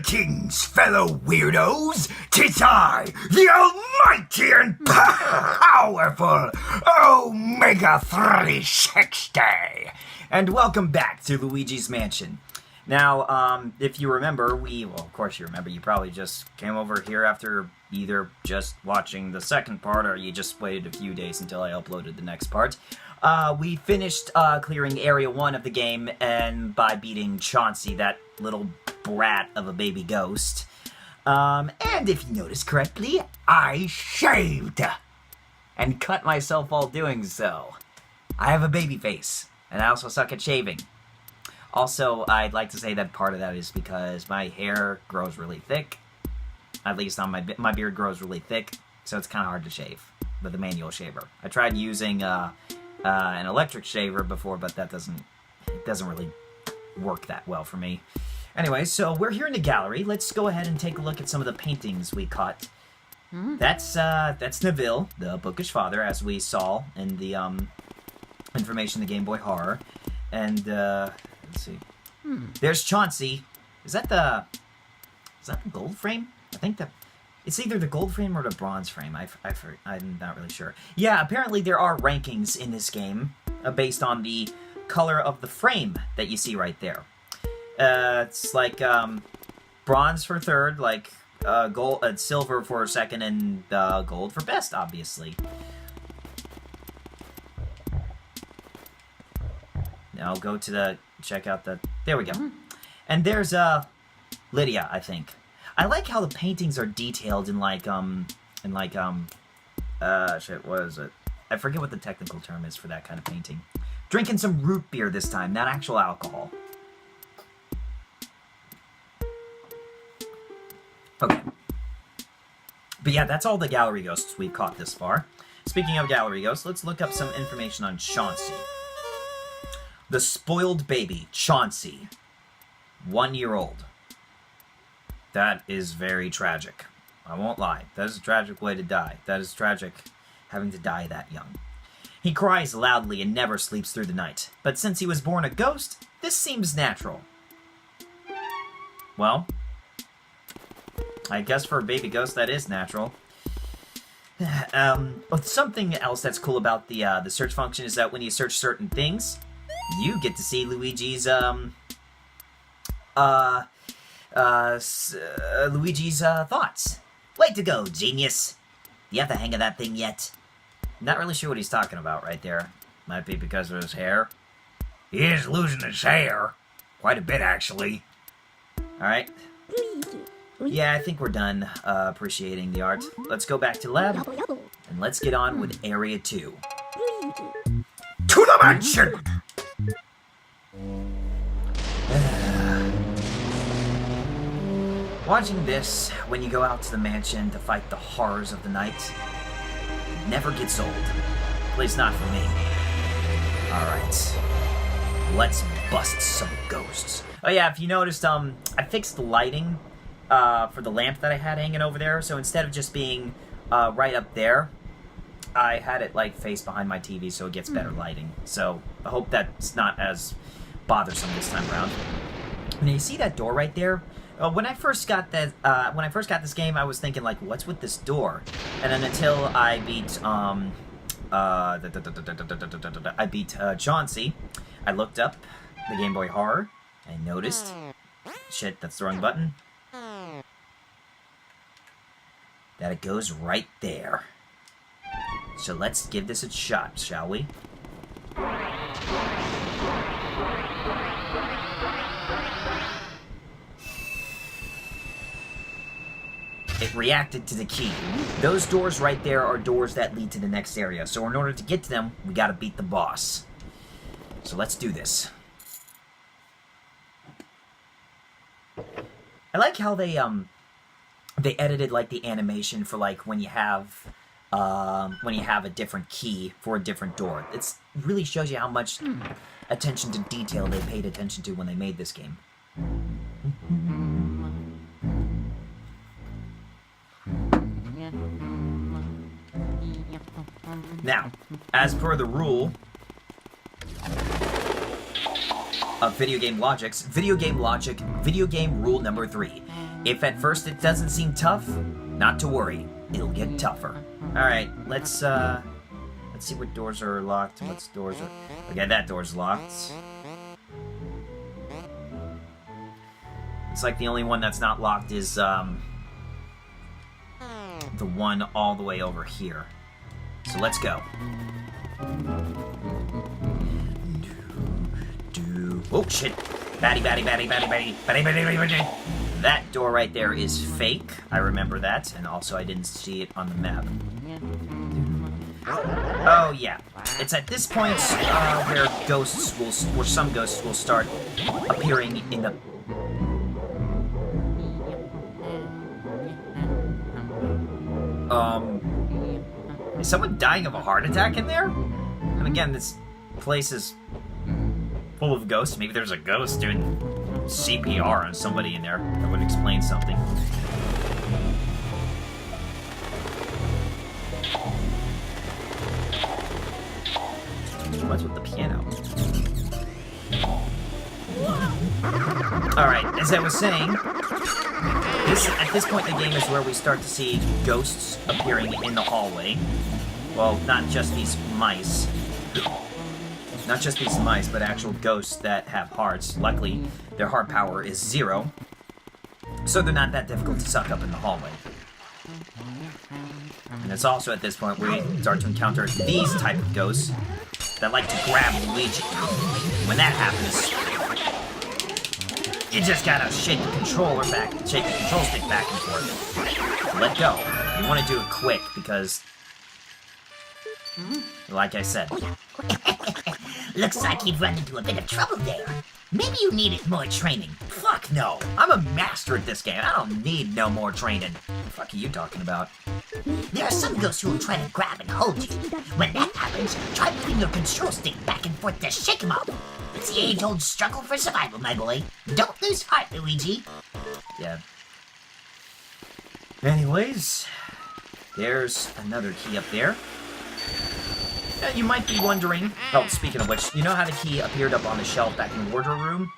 Greetings, fellow weirdos! 'Tis I, the almighty and powerful Omega 360! And welcome back to Luigi's Mansion. Now, if you remember, well, of course you remember, you probably just came over here after either just watching the second part or you just waited a few days until I uploaded the next part. We finished clearing Area 1 of the game and by beating Chauncey, that little brat of a baby ghost. And if you notice correctly, I shaved and cut myself while doing so. I have a baby face, and I also suck at shaving. Also, I'd like to say that part of that is because my hair grows really thick. At least on my beard grows really thick, so it's kind of hard to shave with a manual shaver. I tried using an electric shaver before, but it doesn't really work that well for me. Anyway, so we're here in the gallery. Let's go ahead and take a look at some of the paintings we caught. That's Neville, the bookish father, as we saw in the information in the Game Boy Horror. And let's see. There's Chauncey. Is that the gold frame? I think that it's either the gold frame or the bronze frame. I'm not really sure. Yeah, apparently there are rankings in this game based on the color of the frame that you see right there. It's like bronze for third, like gold, silver for second, and gold for best, obviously. Now go to check out the. There we go. And there's Lydia, I think. I like how the paintings are detailed in shit, what is it? I forget what the technical term is for that kind of painting. Drinking some root beer this time, not actual alcohol. Okay. But yeah, that's all the gallery ghosts we've caught this far. Speaking of gallery ghosts, let's look up some information on Chauncey. The spoiled baby, Chauncey. 1 year old. That is very tragic. I won't lie. That is a tragic way to die. That is tragic having to die that young. He cries loudly and never sleeps through the night. But since he was born a ghost, this seems natural. Well, I guess for a baby ghost that is natural. Something else that's cool about the search function is that when you search certain things, you get to see Luigi's thoughts. Way to go, genius! Do you have the hang of that thing yet? Not really sure what he's talking about right there. Might be because of his hair. He is losing his hair. Quite a bit, actually. Alright. Yeah, I think we're done appreciating the art. Let's go back to lab, and let's get on with Area 2. To the mansion! Watching this when you go out to the mansion to fight the horrors of the night never gets old. At least not for me. Alright. Let's bust some ghosts. Oh yeah, if you noticed, I fixed the lighting for the lamp that I had hanging over there, so instead of just being right up there, I had it like face behind my TV so it gets better lighting. So I hope that's not as bothersome this time around. And you see that door right there? When I first got this game, I was thinking like, what's with this door? And then until I beat Chauncey, I looked up the Game Boy Horror and noticed, shit, that's the wrong button, that it goes right there. So let's give this a shot, shall we? It reacted to the key. Those doors right there are doors that lead to the next area. So in order to get to them, we gotta beat the boss. So let's do this. I like how they edited like the animation for like when you have a different key for a different door. It really shows you how much attention to detail they paid attention to when they made this game. Now, as per the rule of video game logic, video game rule number 3. If at first it doesn't seem tough, not to worry. It'll get tougher. Alright, let's see what doors are locked and what doors are... Okay, that door's locked. It's like the only one that's not locked is, the one all the way over here. So let's go. Oh, shit. Batty. That door right there is fake. I remember that, and also I didn't see it on the map. Oh, yeah. It's at this point where some ghosts will start appearing in the... Is someone dying of a heart attack in there? And again, this place is full of ghosts. Maybe there's a ghost doing CPR on somebody in there. That would explain something. What's with the piano? Alright, as I was saying, at this point in the game is where we start to see ghosts appearing in the hallway. Well, not just these mice. Not just these mice, but actual ghosts that have hearts. Luckily, their heart power is 0, so they're not that difficult to suck up in the hallway. And it's also at this point where we start to encounter these type of ghosts that like to grab Luigi. When that happens, you just gotta shake the controller back, shake the control stick back and forth. Let go. You want to do it quick because, like I said. Looks like you've run into a bit of trouble there. Maybe you needed more training. Fuck no. I'm a master at this game. I don't need no more training. What the fuck are you talking about? There are some ghosts who will try to grab and hold you. When that happens, try moving your control stick back and forth to shake them up. It's the age-old struggle for survival, my boy. Don't lose heart, Luigi. Yeah. Anyways, there's another key up there. You might be wondering, oh, speaking of which, you know how the key appeared up on the shelf back in the wardrobe room?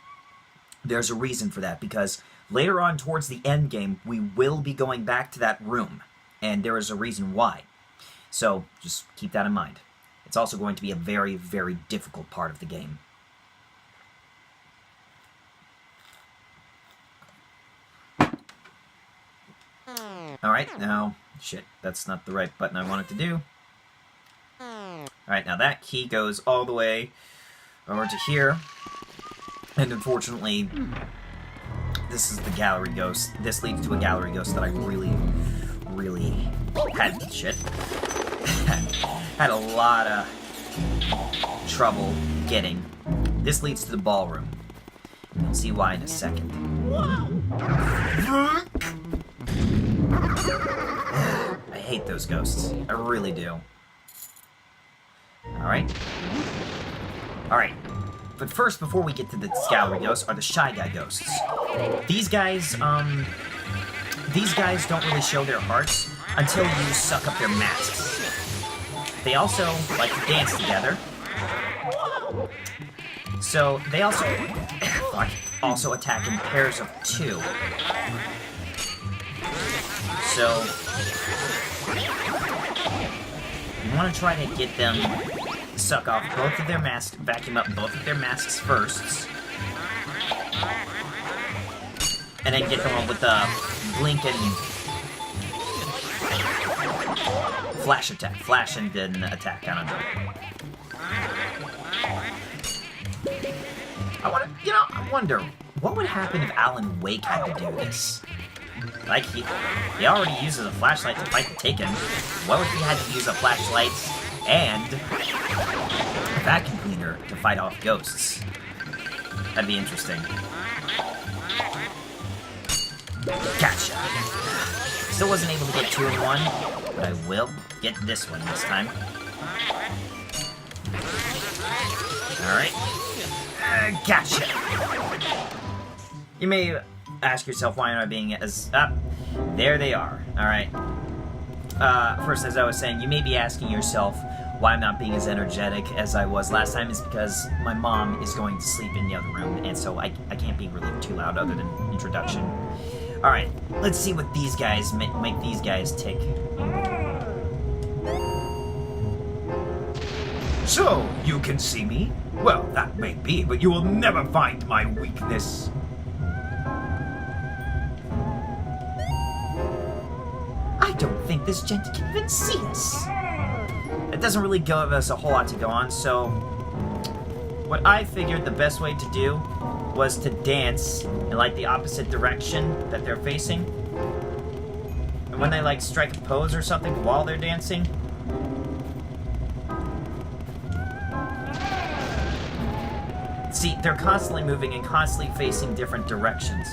There's a reason for that, because later on towards the end game, we will be going back to that room, and there is a reason why. So, just keep that in mind. It's also going to be a very, very difficult part of the game. Alright, now, shit, that's not the right button I wanted to do. Alright, now that key goes all the way over to here. And unfortunately, this is the gallery ghost. This leads to a gallery ghost that I really had had a lot of trouble getting. This leads to the ballroom. You'll see why in a second. I hate those ghosts. I really do. Alright. But first, before we get to the gallery ghosts, are the Shy Guy ghosts. These guys don't really show their hearts until you suck up their masks. They also like to dance together. So, they also attack in pairs of 2. So, you want to try to get them to suck off both of their masks, vacuum up both of their masks first, and then get them on with the blink and flash attack. Flash and then attack, I don't know. I wonder, what would happen if Alan Wake had to do this? Like, he already uses a flashlight to fight the Taken. What if he had to use a flashlight and a vacuum cleaner to fight off ghosts? That'd be interesting. Gotcha. Still wasn't able to get 2 in 1, but I will get this one this time. Alright. Gotcha. You may ask yourself, why am I being as... there they are. Alright. First, as I was saying, you may be asking yourself why I'm not being as energetic as I was last time. Is because my mom is going to sleep in the other room, and so I can't be really too loud other than introduction. Alright, let's see what these guys make these guys tick. So, you can see me? Well, that may be, but you will never find my weakness. I don't think this gent can even see us. It doesn't really give us a whole lot to go on, so what I figured the best way to do was to dance in like the opposite direction that they're facing. And when they like strike a pose or something while they're dancing, see, they're constantly moving and constantly facing different directions.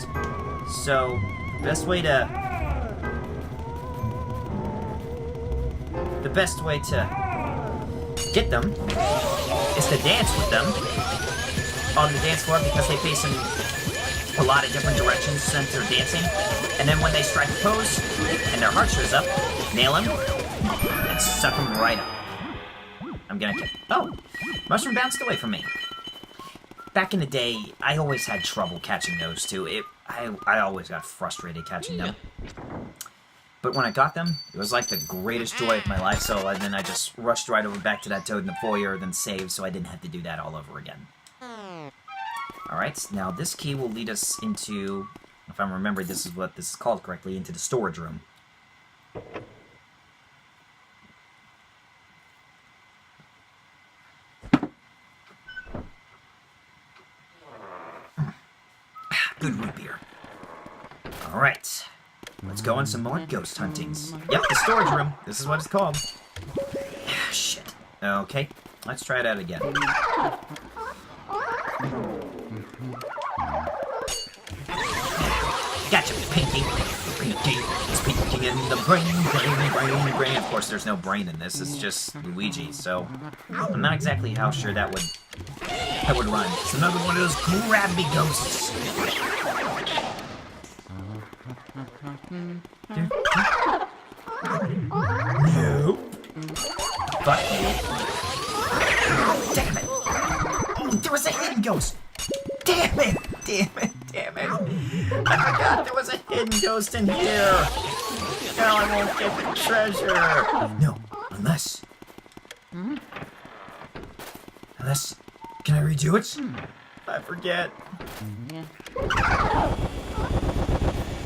So, the best way to get them is to dance with them on the dance floor because they face in a lot of different directions since they're dancing. And then when they strike a pose and their heart shows up, nail them and suck them right up. I'm gonna get... Oh! Mushroom bounced away from me. Back in the day, I always had trouble catching those two. I always got frustrated catching them. But when I got them, it was like the greatest joy of my life, so then I just rushed right over back to that toad in the foyer, then saved, so I didn't have to do that all over again. Alright, now this key will lead us into, if I'm remembering this is what this is called correctly, into the storage room. Good root beer. Alright. Let's go on some more ghost huntings. Yep, the storage room. This is what it's called. Shit. Okay, let's try it out again. Gotcha, Pinky. Pinky. It's Pinky in the brain. Of course, there's no brain in this. It's just Luigi, so I'm not exactly how sure that would run. It's another one of those grab-me ghosts. No. Fuck you. Damn it. Oh, there was a hidden ghost. Damn it. I forgot there was a hidden ghost in here. Now I won't get the treasure. No, unless... Can I redo it? I forget.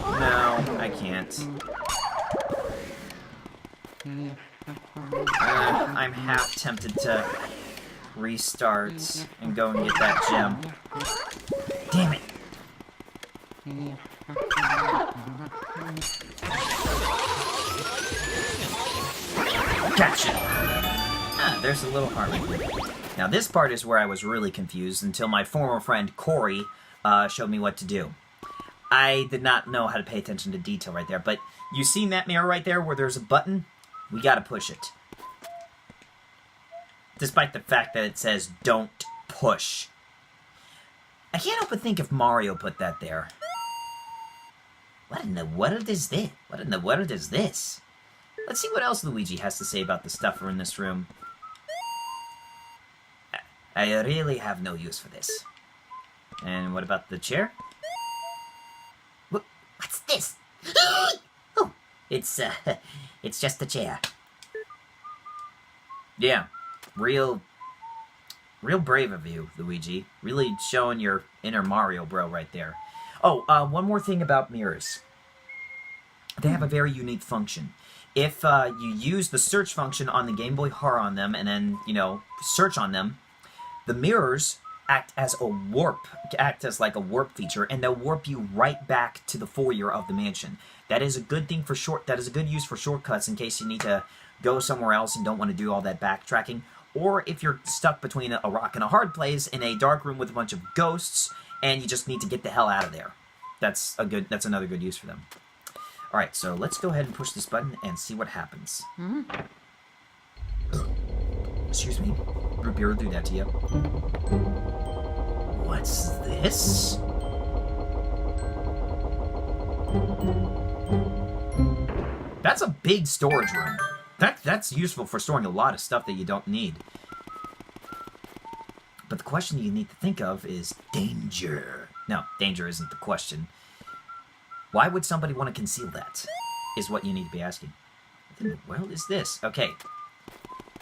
No, I can't. I'm half tempted to restart and go and get that gem. Damn it! Gotcha! Ah, there's a little heart. Now this part is where I was really confused until my former friend Corey showed me what to do. I did not know how to pay attention to detail right there, but you seen that mirror right there where there's a button? We gotta push it. Despite the fact that it says, don't push. I can't help but think if Mario put that there. What in the world is this? What in the world is this? Let's see what else Luigi has to say about the stuff in this room. I really have no use for this. And what about the chair? What's this? Oh, it's just a chair. Yeah, real brave of you, Luigi. Really showing your inner Mario bro right there. Oh, one more thing about mirrors. They have a very unique function. If you use the search function on the Game Boy Horror on them and then, search on them, the mirrors act as like a warp feature, and they'll warp you right back to the foyer of the mansion. That is a good thing that is a good use for shortcuts in case you need to go somewhere else and don't want to do all that backtracking, or if you're stuck between a rock and a hard place in a dark room with a bunch of ghosts and you just need to get the hell out of there. That's another good use for them. All right, so let's go ahead and push this button and see what happens. Excuse me. Root beer will do that to you. What's this? That's a big storage room. That's useful for storing a lot of stuff that you don't need. But the question you need to think of is danger. No, danger isn't the question. Why would somebody want to conceal that? Is what you need to be asking. What in the world is this? Okay.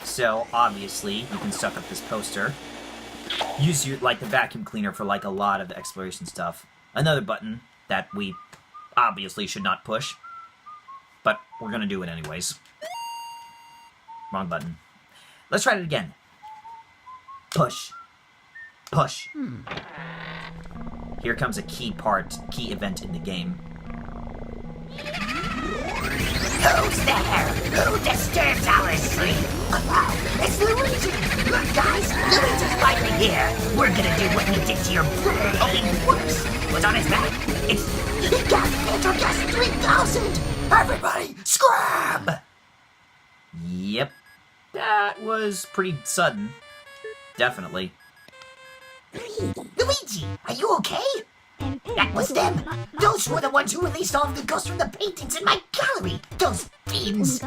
So, obviously, you can suck up this poster. Use your, like, the vacuum cleaner for, like, a lot of the exploration stuff. Another button that we obviously should not push. But we're gonna do it anyways. Wrong button. Let's try it again. Push. Push. Here comes a key event in the game. Who's there? Who disturbs our sleep? It's Luigi! Look, guys, Luigi's finally here! We're gonna do what we did to your brother, only worse! What's on his back? It's... Gas Filter Gas 3000! Everybody, scram! Yep. That was pretty sudden. Definitely. Luigi, are you okay? That was them! Those were the ones who released all of the ghosts from the paintings in my gallery! Those fiends!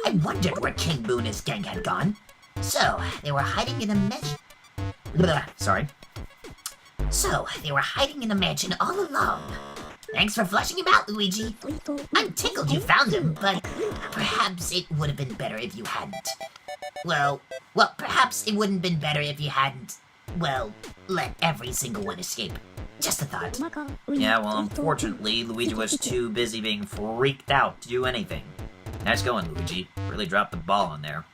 I wondered where King Boo and his gang had gone. So, they were hiding in a Sorry. So, they were hiding in a mansion all along. Thanks for flushing him out, Luigi. I'm tickled you found him, but perhaps it would have been better if you hadn't. Well, perhaps it wouldn't have been better if you hadn't, let every single one escape. Just a thought. Yeah, well, unfortunately, Luigi was too busy being freaked out to do anything. Nice going, Luigi. Really dropped the ball on there.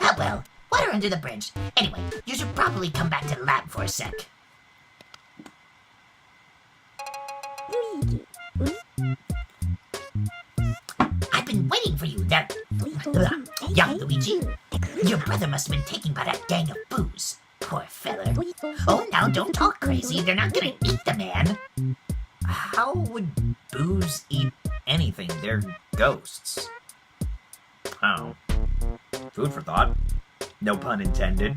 Ah, well, water under the bridge. Anyway, you should probably come back to the lab for a sec. I've been waiting for you, that... young Luigi. Your brother must have been taken by that gang of boos. Poor fella. Oh, now don't talk crazy. They're not gonna eat the man. How would boos eat anything? They're ghosts. Oh. Food for thought. No pun intended.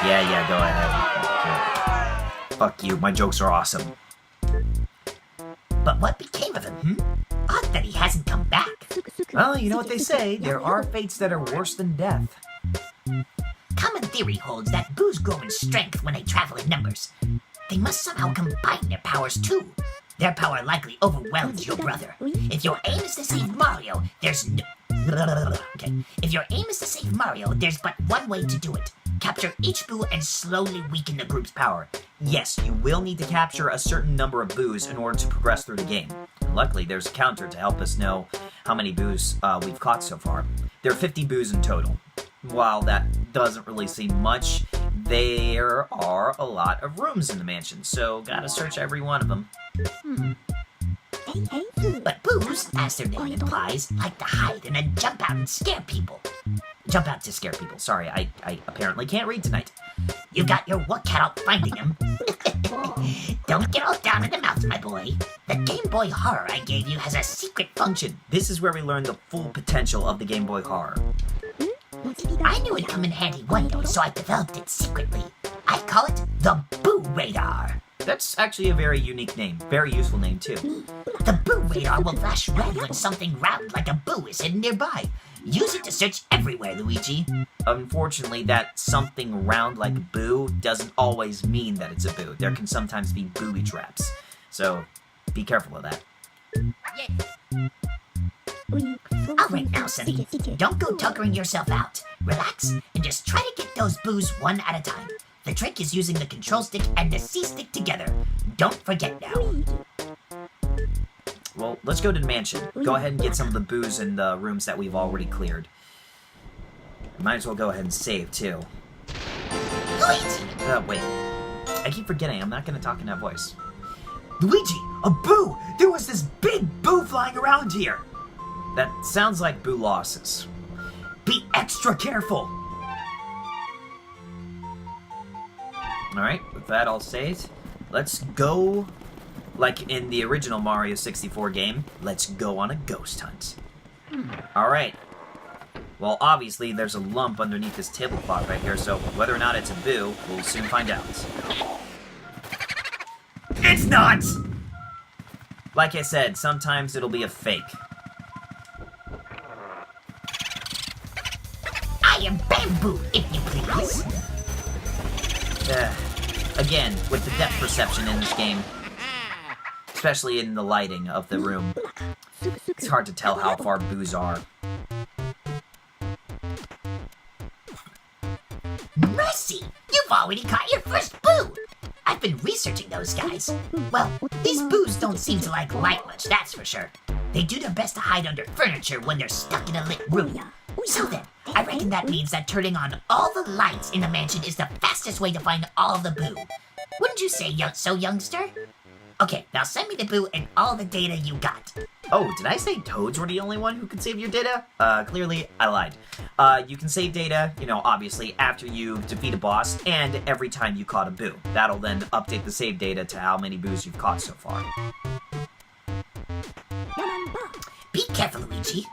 Yeah, go ahead. Fuck you, my jokes are awesome. But what became of him, Odd that he hasn't come back. Well, you know what they say, there are fates that are worse than death. Common theory holds that boos grow in strength when they travel in numbers. They must somehow combine their powers too. Their power likely overwhelms your brother. If your aim is to save Mario, there's If your aim is to save Mario, there's but one way to do it. Capture each boo and slowly weaken the group's power. Yes, you will need to capture a certain number of boos in order to progress through the game. And luckily, there's a counter to help us know how many boos we've caught so far. There are 50 boos in total. While that doesn't really seem much, there are a lot of rooms in the mansion, so gotta search every one of them. But boos, as their name implies, like to hide and then jump out and scare people. Jump out to scare people. Sorry, I apparently can't read tonight. You got your work cut out finding him. Don't get all down in the mouth, my boy. The Game Boy Horror I gave you has a secret function. This is where we learn the full potential of the Game Boy Horror. I knew it'd come in handy one day, so I developed it secretly. I call it the Boo Radar. That's actually a very unique name. Very useful name, too. The Boo Radar will flash red when something round like a boo is hidden nearby. Use it to search everywhere, Luigi. Unfortunately, that something round like a boo doesn't always mean that it's a boo. There can sometimes be booby traps. So, be careful of that. Alright now, Sonny. Don't go tuckering yourself out. Relax, and just try to get those boos one at a time. The trick is using the control stick and the C-stick together. Don't forget now. Well, let's go to the mansion. Go ahead and get some of the boos in the rooms that we've already cleared. Might as well go ahead and save, too. Luigi! Wait. I keep forgetting, I'm not gonna talk in that voice. Luigi, a boo! There was this big boo flying around here! That sounds like boo losses. Be extra careful! Alright, with that all saved, let's go, like in the original Mario 64 game, let's go on a ghost hunt. Alright. Well, obviously, there's a lump underneath this tablecloth right here, so whether or not it's a boo, we'll soon find out. It's not! Like I said, sometimes it'll be a fake. I am Bamboo, if you please. Again, with the depth perception in this game. especially in the lighting of the room. It's hard to tell how far boos are. Mercy! You've already caught your first boo! I've been researching those guys. Well, these boos don't seem to like light much, that's for sure. They do their best to hide under furniture when they're stuck in a lit room. So then, I reckon that means that turning on all the lights in the mansion is the fastest way to find all the boo. Wouldn't you say so, youngster? Okay, now send me the boo and all the data you got. Oh, did I say toads were the only one who could save your data? Clearly, I lied. You can save data, you know, obviously, after you defeat a boss, and every time you caught a boo. That'll then update the save data to how many boos you've caught so far. Be careful, Luigi.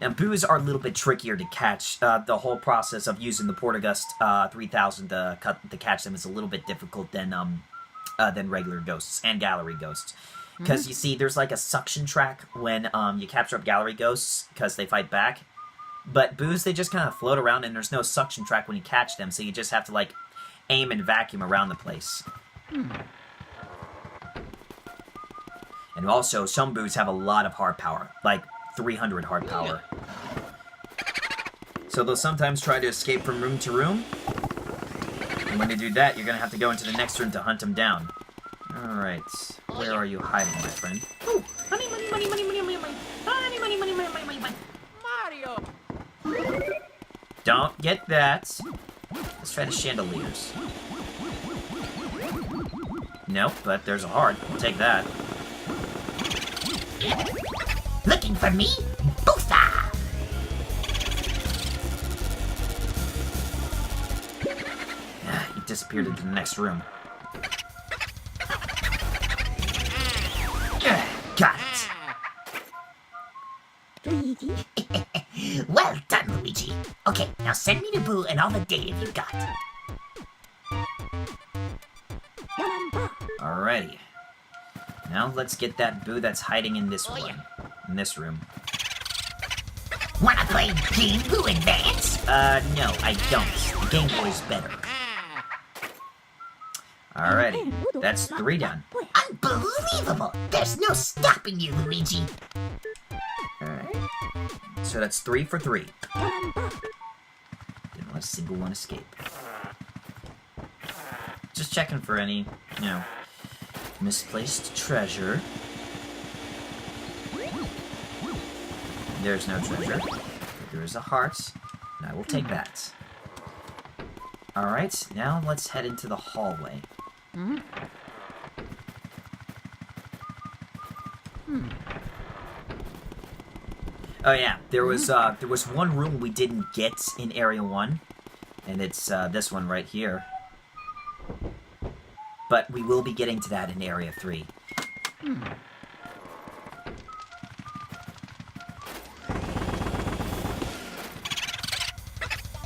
Now, boos are a little bit trickier to catch. The whole process of using the Portagust 3000 to catch them is a little bit difficult than regular ghosts and gallery ghosts. Because, you see, there's like a suction track when you capture up gallery ghosts, because they fight back. But boos, they just kind of float around, and there's no suction track when you catch them, so you just have to, like, aim and vacuum around the place. And also, some boos have a lot of hard power, like 300 hard power. So they'll sometimes try to escape from room to room. And when they do that, you're going to have to go into the next room to hunt them down. Alright, where are you hiding, my friend? Ooh, money, money, money, money, money, money, money, money, money, money, money, money, money, Mario! Don't get that. Let's try the chandeliers. Nope, but there's a heart. I'll take that. Looking for me? Bootha! He disappeared into the next room. Got it. Well done, Luigi. Okay, now send me the boo and all the data you got. Alrighty. Now let's get that boo that's hiding in this one. In this room. Wanna play Game Boo Advance? No, I don't. The Game Boy's better. Alrighty. That's 3 down. Unbelievable! There's no stopping you, Luigi. Alright. So that's 3 for 3. Didn't let a single one escape. Just checking for any, you know, misplaced treasure. There's no treasure. There is a heart, and I will take that. Alright, now let's head into the hallway. Oh yeah, there was one room we didn't get in Area 1, and it's this one right here. But we will be getting to that in Area 3.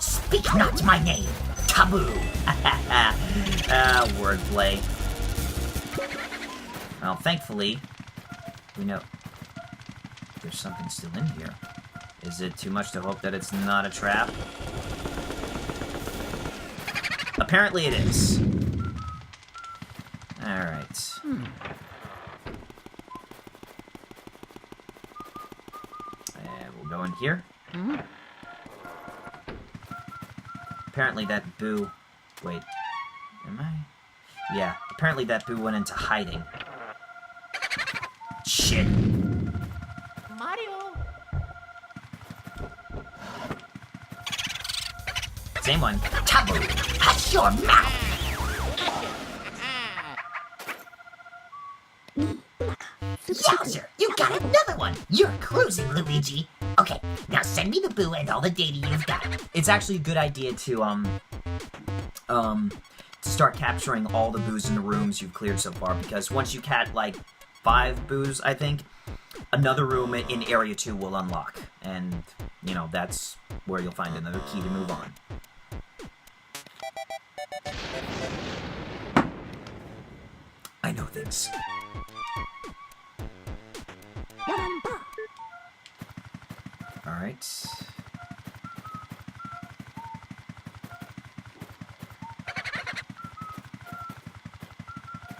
Speak not my name. Taboo. Wordplay. Well, thankfully, we know there's something still in here. Is it too much to hope that it's not a trap? Apparently it is. Alright. We'll go in here. Apparently that boo... Wait. Am I? Yeah. Apparently that boo went into hiding. Shit. Mario. Same one. Taboo. Hush your mouth. Yowzer, you got another one. You're cruising, Luigi. Okay, now send me the boo and all the data you've got. It's actually a good idea to start capturing all the boos in the rooms you've cleared so far, because once you catch, like, 5 boos, I think, another room in Area 2 will unlock. And, you know, that's where you'll find another key to move on. I know things. Alright.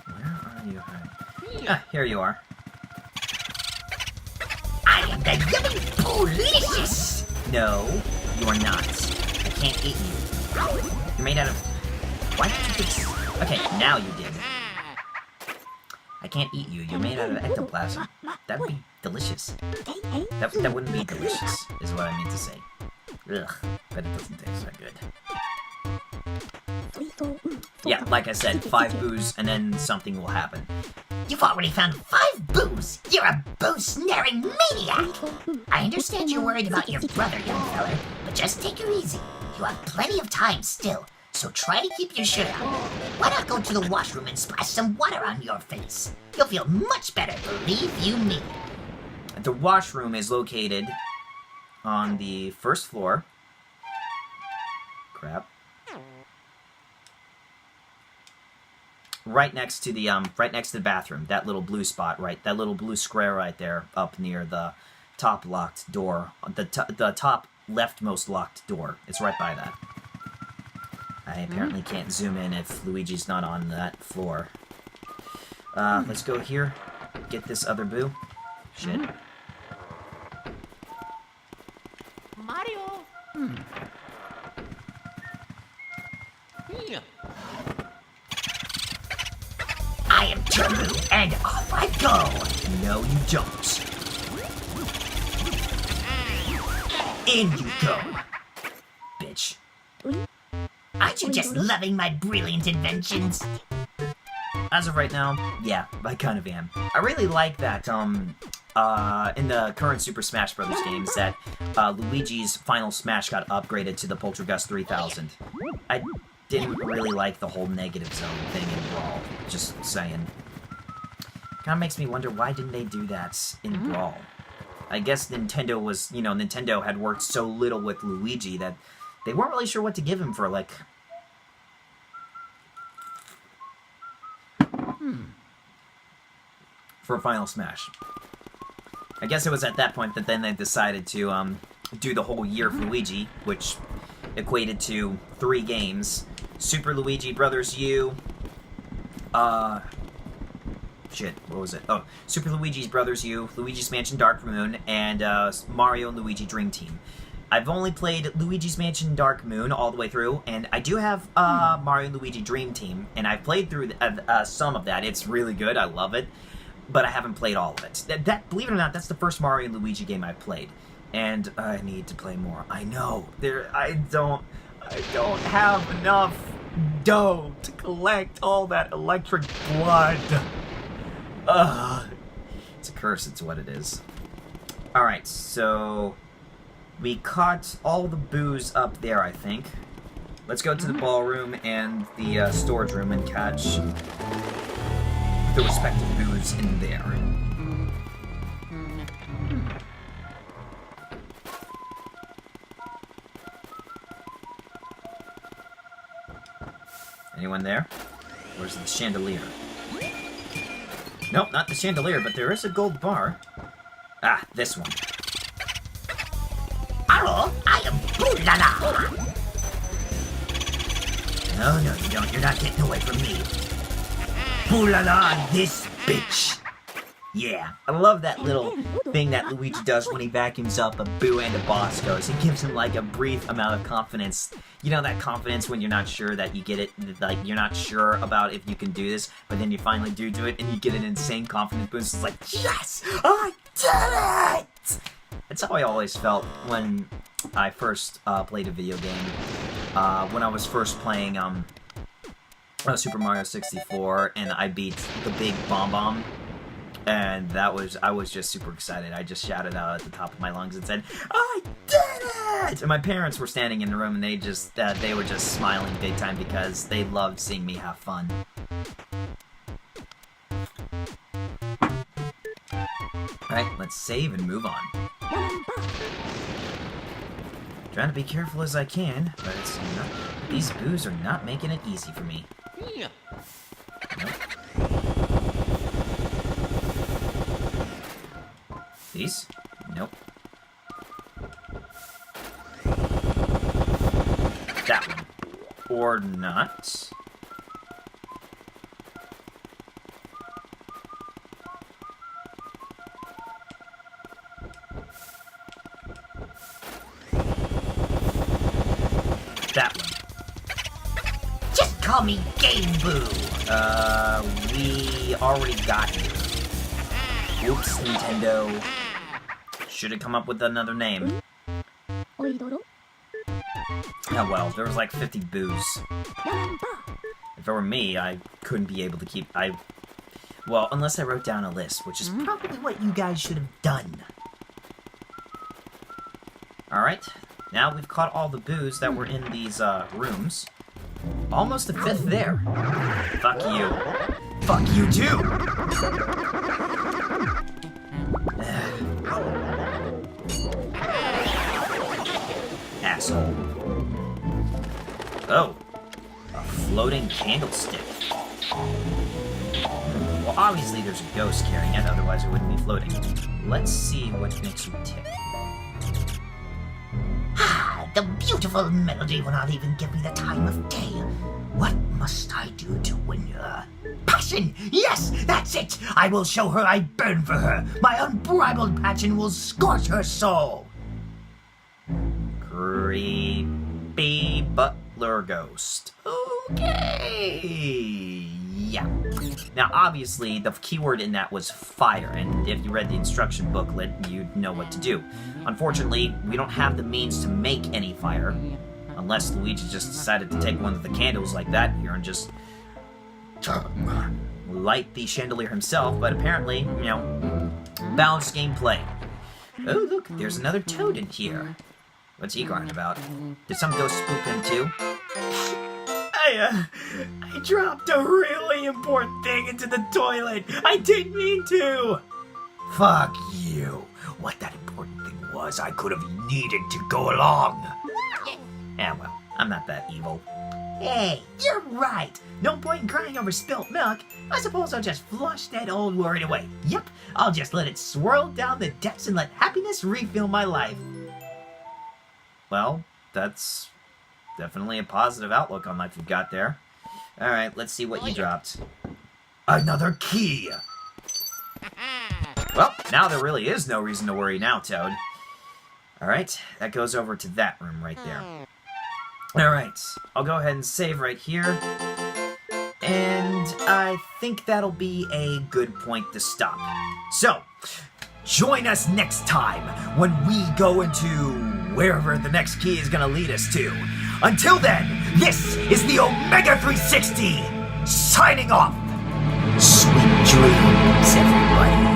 Where are you hiding? Ah, here you are. I am the yummy Luigis! No, you are not. I can't eat you. You're made out of... Why did you fix... Okay, now you did. I can't eat you. You're made out of ectoplasm. That would be delicious. That wouldn't be delicious, is what I mean to say. Ugh, but it doesn't taste that good. Yeah, like I said, 5 boos, and then something will happen. You've already found 5 boos! You're a boo-snaring maniac! I understand you're worried about your brother, young feller, but just take it easy. You have plenty of time still, so try to keep your shirt on. Why not go to the washroom and splash some water on your face? You'll feel much better, believe you me. The washroom is located on the 1st floor. Crap. Right next to the bathroom, that little blue spot, right, that little blue square right there, up near the top locked door, the top leftmost locked door. It's right by that. I apparently can't zoom in if Luigi's not on that floor. Let's go here, get this other boo. Shit. Mario. Yeah. I am Turbo, and off I go! No, you don't. In you go! Bitch. Aren't you just loving my brilliant inventions? As of right now, yeah, I kind of am. I really like that, in the current Super Smash Bros. Games, that Luigi's Final Smash got upgraded to the Poltergust 3000. I didn't really like the whole negative zone thing in Brawl, just saying. Kinda makes me wonder, why didn't they do that in Brawl? I guess Nintendo was, Nintendo had worked so little with Luigi that they weren't really sure what to give him for, like... for a Final Smash. I guess it was at that point that then they decided to do the whole year for Luigi, which equated to 3 games. Super Luigi Brothers U, shit, what was it? Oh, Super Luigi's Brothers U, Luigi's Mansion Dark Moon, and Mario and Luigi Dream Team. I've only played Luigi's Mansion Dark Moon all the way through, and I do have Mario and Luigi Dream Team, and I've played through some of that. It's really good, I love it, but I haven't played all of it. That, believe it or not, that's the first Mario and Luigi game I've played, and I need to play more. I know, I don't have enough dough to collect all that electric blood. Ugh. It's a curse, it's what it is. Alright, so... we caught all the boos up there, I think. Let's go to the ballroom and the storage room and catch the respective boos in there. Anyone there? Where's the chandelier? Nope, not the chandelier, but there is a gold bar. Ah, this one. Hello, I am Boolala! No, you don't. You're not getting away from me. Boolala, this bitch. Yeah, I love that little thing that Luigi does when he vacuums up a boo and a boss goes. It gives him like a brief amount of confidence. You know that confidence when you're not sure that you get it, like you're not sure about if you can do this, but then you finally do it and you get an insane confidence boost. It's like, yes, I did it! That's how I always felt when I first played a video game. When I was first playing Super Mario 64 and I beat the big Bomb. And I was just super excited. I just shouted out at the top of my lungs and said, I did it! And my parents were standing in the room and they were just smiling big time because they loved seeing me have fun. Alright, let's save and move on. Trying to be careful as I can, but these boos are not making it easy for me. Yeah. Nope. These? Nope. That one. Or not. that one? Just call me Game Boo. We already got you. Oops, Nintendo. Should have come up with another name. Oh well, there was like 50 boos. If it were me, I couldn't be able to keep... Well, unless I wrote down a list, which is probably what you guys should have done. Alright, now we've caught all the boos that were in these rooms. Almost a fifth there. Fuck you. Fuck you too! Asshole. Oh. A floating candlestick. Well, obviously there's a ghost carrying it, otherwise it wouldn't be floating. Let's see what makes you tick. Ah, the beautiful melody will not even give me the time of day. What must I do to win her? Passion! Yes, that's it! I will show her I burn for her. My unbridled passion will scorch her soul. Creepy butler ghost. Okay. Yeah. Now, obviously, the keyword in that was fire, and if you read the instruction booklet, you'd know what to do. Unfortunately, we don't have the means to make any fire, unless Luigi just decided to take one of the candles like that here and just light the chandelier himself, but apparently, you know, balanced gameplay. Oh, look, there's another toad in here. What's he crying about? Did some ghost spook him too? I dropped a really important thing into the toilet. I didn't mean to. Fuck you. What that important thing was, I could have needed to go along. Yeah, well, I'm not that evil. Hey, you're right. No point in crying over spilt milk. I suppose I'll just flush that old worry away. Yep, I'll just let it swirl down the depths and let happiness refill my life. Well, that's definitely a positive outlook on life you've got there. Alright, let's see what you dropped. Another key. Well, now there really is no reason to worry now, Toad. Alright, that goes over to that room right there. Alright, I'll go ahead and save right here. And I think that'll be a good point to stop. So, join us next time when we go into wherever the next key is gonna lead us to. Until then, this is the Omega 360 signing off. Sweet dreams, everybody.